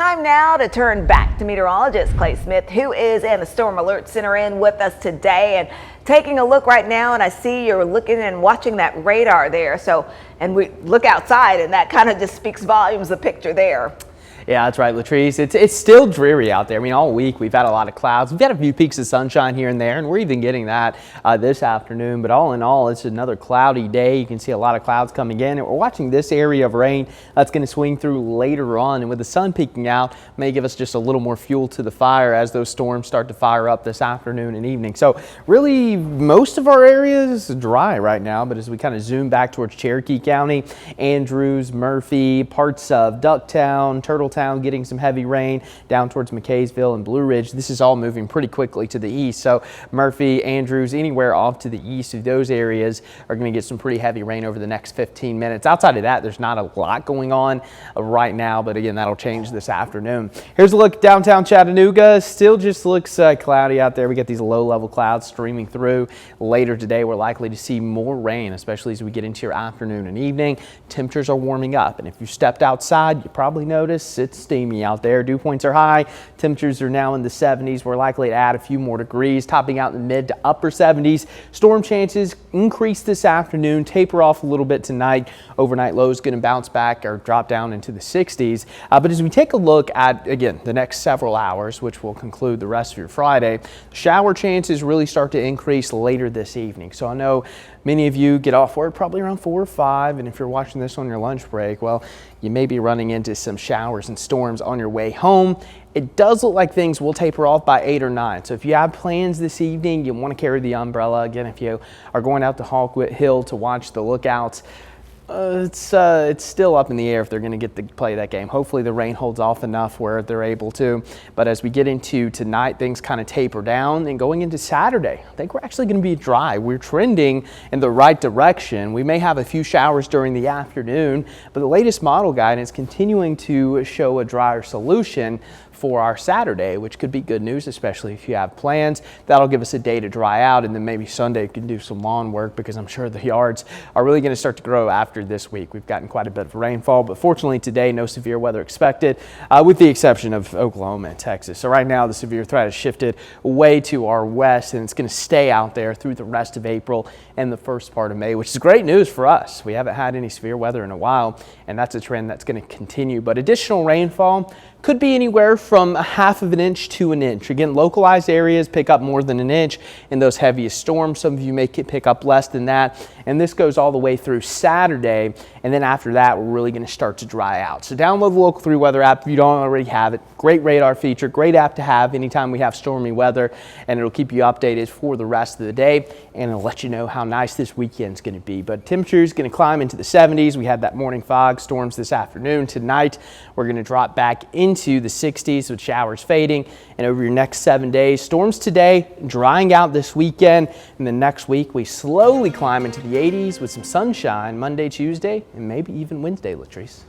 time now to turn back to meteorologist Clay Smith, who is in the Storm Alert Center with us today and taking a look right now. And I see you're looking and watching that radar there. And we look outside and that kind of just speaks volumes, the picture there. Yeah, that's right, Latrice. It's still dreary out there. I mean, all week we've had a lot of clouds. We've had a few peaks of sunshine here and there, and we're even getting that this afternoon. But all in all, it's another cloudy day. You can see a lot of clouds coming in, and we're watching this area of rain that's going to swing through later on. And with the sun peeking out, may give us just a little more fuel to the fire as those storms start to fire up this afternoon and evening. So really, most of our area is dry right now. But as we kind of zoom back towards Cherokee County, Andrews, Murphy, parts of Ducktown, Turtletown, getting some heavy rain down towards McKaysville and Blue Ridge. This is all moving pretty quickly to the east. So Murphy, Andrews, anywhere off to the east of those areas are going to get some pretty heavy rain over the next 15 minutes. Outside of that, there's not a lot going on right now, but again, that'll change this afternoon. Here's a look at downtown Chattanooga. Still just looks cloudy out there. We got these low-level clouds streaming through. Later today, we're likely to see more rain, especially as we get into your afternoon and evening. Temperatures are warming up, and if you stepped outside, you probably noticed it's steamy out there. Dew points are high. Temperatures are now in the 70s. We're likely to add a few more degrees, topping out in the mid to upper 70s. Storm chances increase this afternoon, taper off a little bit tonight. Overnight lows going to bounce back or drop down into the 60s. But as we take a look at, again, the next several hours, which will conclude the rest of your Friday, shower chances really start to increase later this evening. So I know many of you get off work probably around 4 or 5, and if you're watching this on your lunch break, well, you may be running into some showers and storms on your way home. It does look like things will taper off by 8 or 9. So if you have plans this evening, you want to carry the umbrella. Again, if you are going out to Hawkwood Hill to watch the lookouts, it's still up in the air if they're going to get to play that game. Hopefully the rain holds off enough where they're able to. But as we get into tonight, things kind of taper down. And going into Saturday, I think we're actually going to be dry. We're trending in the right direction. We may have a few showers during the afternoon, but the latest model guidance continuing to show a drier solution for our Saturday, which could be good news, especially if you have plans. That'll give us a day to dry out, and then maybe Sunday you can do some lawn work, because I'm sure the yards are really going to start to grow after this week. We've gotten quite a bit of rainfall, but fortunately today, no severe weather expected, with the exception of Oklahoma and Texas. So right now, the severe threat has shifted way to our west, and it's going to stay out there through the rest of April and the first part of May, which is great news for us. We haven't had any severe weather in a while, and that's a trend that's going to continue. But additional rainfall could be anywhere from 1/2 of an inch to an inch. Again, localized areas pick up more than an inch in those heaviest storms. Some of you may pick up less than that. And this goes all the way through Saturday. And then after that, we're really going to start to dry out. So download the Local 3 Weather app if you don't already have it. Great radar feature, great app to have anytime we have stormy weather. And it'll keep you updated for the rest of the day. And it'll let you know how nice this weekend's going to be. But temperature is going to climb into the 70s. We had that morning fog storms this afternoon. Tonight, we're going to drop back into the 60s with showers fading. And over your next 7 days, storms today, drying out this weekend. And then next week, we slowly climb into the 80s with some sunshine Monday, Tuesday, and maybe even Wednesday, Latrice.